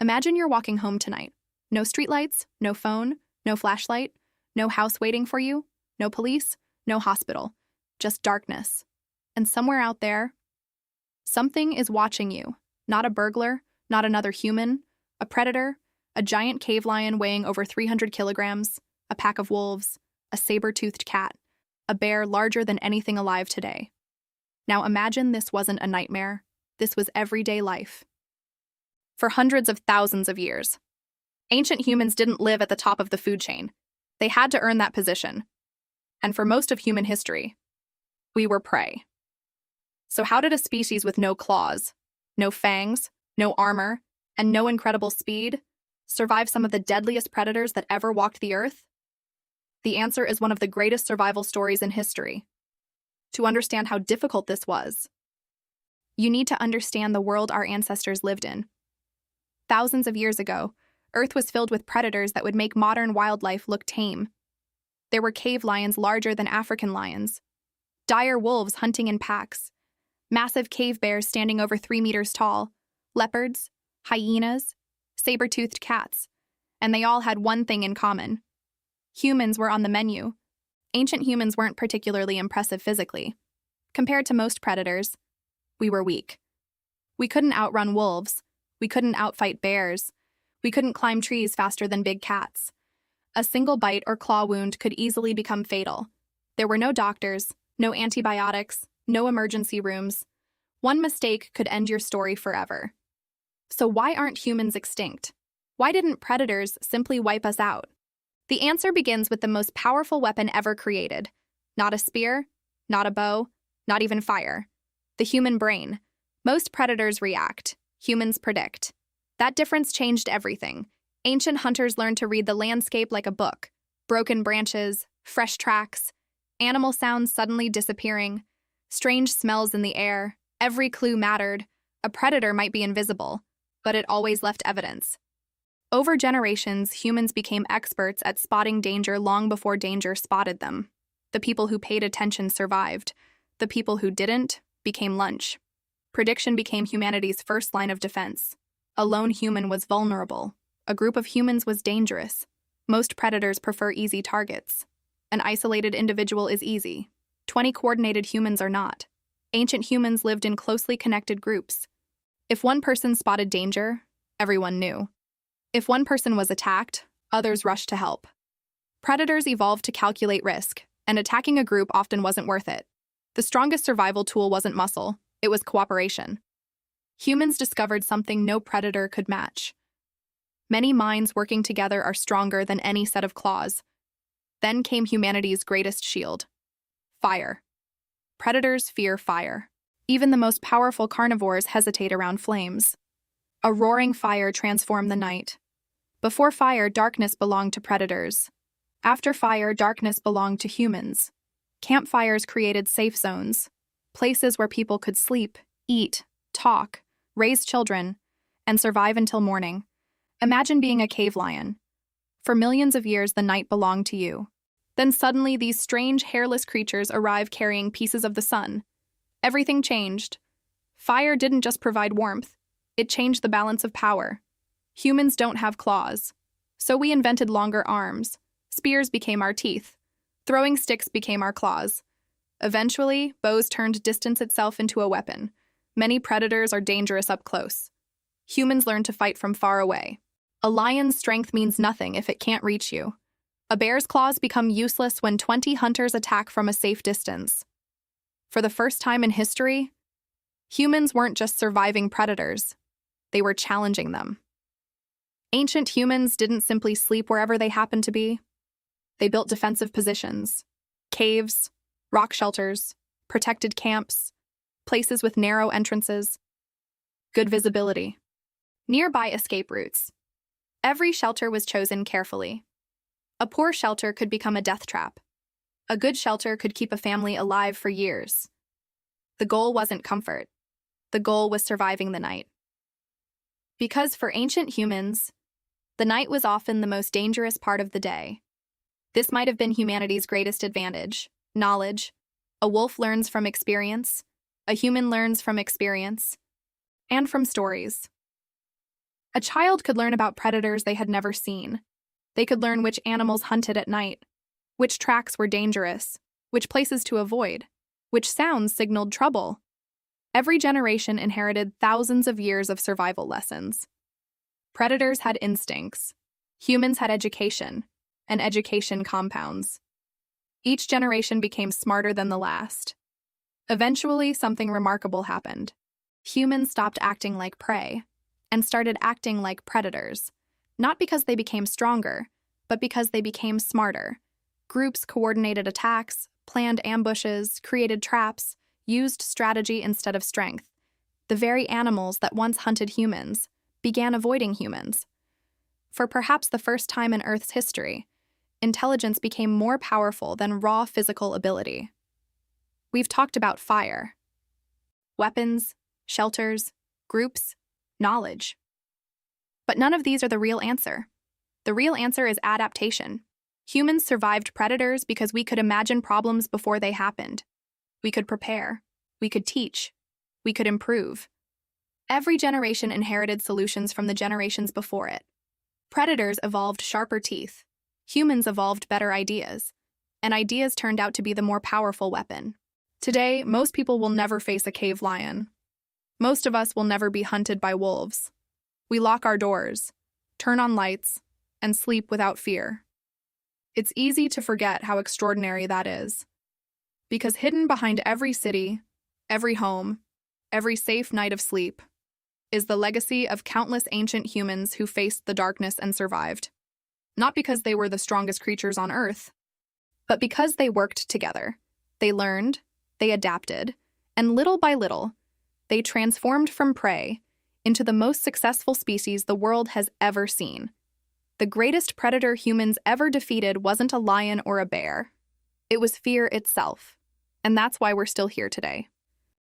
Imagine you're walking home tonight. No streetlights, no phone, no flashlight, no house waiting for you, no police, no hospital, just darkness. And somewhere out there, something is watching you. Not a burglar, not another human, a predator, a giant cave lion weighing over 300 kilograms, a pack of wolves, a saber-toothed cat, a bear larger than anything alive today. Now imagine this wasn't a nightmare. This was everyday life. For hundreds of thousands of years, ancient humans didn't live at the top of the food chain. They had to earn that position. And for most of human history, we were prey. So how did a species with no claws, no fangs, no armor, and no incredible speed survive some of the deadliest predators that ever walked the earth? The answer is one of the greatest survival stories in history. To understand how difficult this was, you need to understand the world our ancestors lived in. Thousands of years ago, Earth was filled with predators that would make modern wildlife look tame. There were cave lions larger than African lions, dire wolves hunting in packs, massive cave bears standing over 3 meters tall, leopards, hyenas, saber-toothed cats, and they all had one thing in common. Humans were on the menu. Ancient humans weren't particularly impressive physically. Compared to most predators, we were weak. We couldn't outrun wolves. We couldn't outfight bears. We couldn't climb trees faster than big cats. A single bite or claw wound could easily become fatal. There were no doctors, no antibiotics, no emergency rooms. One mistake could end your story forever. So why aren't humans extinct? Why didn't predators simply wipe us out? The answer begins with the most powerful weapon ever created. Not a spear, not a bow, not even fire. The human brain. Most predators react. Humans predict. That difference changed everything. Ancient hunters learned to read the landscape like a book. Broken branches, fresh tracks, animal sounds suddenly disappearing, strange smells in the air. Every clue mattered. A predator might be invisible, but it always left evidence. Over generations, humans became experts at spotting danger long before danger spotted them. The people who paid attention survived. The people who didn't became lunch. Prediction became humanity's first line of defense. A lone human was vulnerable. A group of humans was dangerous. Most predators prefer easy targets. An isolated individual is easy. 20 coordinated humans are not. Ancient humans lived in closely connected groups. If one person spotted danger, everyone knew. If one person was attacked, others rushed to help. Predators evolved to calculate risk, and attacking a group often wasn't worth it. The strongest survival tool wasn't muscle, it was cooperation. Humans discovered something no predator could match. Many minds working together are stronger than any set of claws. Then came humanity's greatest shield: fire. Predators fear fire. Even the most powerful carnivores hesitate around flames. A roaring fire transformed the night. Before fire, darkness belonged to predators. After fire, darkness belonged to humans. Campfires created safe zones, places where people could sleep, eat, talk, raise children, and survive until morning. Imagine being a cave lion. For millions of years, the night belonged to you. Then suddenly, these strange, hairless creatures arrive carrying pieces of the sun. Everything changed. Fire didn't just provide warmth, it changed the balance of power. Humans don't have claws, so we invented longer arms. Spears became our teeth. Throwing sticks became our claws. Eventually, bows turned distance itself into a weapon. Many predators are dangerous up close. Humans learned to fight from far away. A lion's strength means nothing if it can't reach you. A bear's claws become useless when 20 hunters attack from a safe distance. For the first time in history, humans weren't just surviving predators, they were challenging them. Ancient humans didn't simply sleep wherever they happened to be. They built defensive positions, caves, rock shelters, protected camps, places with narrow entrances, good visibility, nearby escape routes. Every shelter was chosen carefully. A poor shelter could become a death trap. A good shelter could keep a family alive for years. The goal wasn't comfort. The goal was surviving the night. Because for ancient humans, the night was often the most dangerous part of the day. This might have been humanity's greatest advantage: knowledge. A wolf learns from experience. A human learns from experience. And from stories. A child could learn about predators they had never seen. They could learn which animals hunted at night, which tracks were dangerous, which places to avoid, which sounds signaled trouble. Every generation inherited thousands of years of survival lessons. Predators had instincts. Humans had education, and education compounds. Each generation became smarter than the last. Eventually, something remarkable happened. Humans stopped acting like prey and started acting like predators, not because they became stronger, but because they became smarter. Groups coordinated attacks, planned ambushes, created traps, used strategy instead of strength. The very animals that once hunted humans began avoiding humans. For perhaps the first time in Earth's history, intelligence became more powerful than raw physical ability. We've talked about fire, weapons, shelters, groups, knowledge. But none of these are the real answer. The real answer is adaptation. Humans survived predators because we could imagine problems before they happened. We could prepare. We could teach. We could improve. Every generation inherited solutions from the generations before it. Predators evolved sharper teeth. Humans evolved better ideas. And ideas turned out to be the more powerful weapon. Today, most people will never face a cave lion. Most of us will never be hunted by wolves. We lock our doors, turn on lights, and sleep without fear. It's easy to forget how extraordinary that is. Because hidden behind every city, every home, every safe night of sleep, is the legacy of countless ancient humans who faced the darkness and survived. Not because they were the strongest creatures on Earth, but because they worked together. They learned, they adapted, and little by little, they transformed from prey into the most successful species the world has ever seen. The greatest predator humans ever defeated wasn't a lion or a bear. It was fear itself. And that's why we're still here today.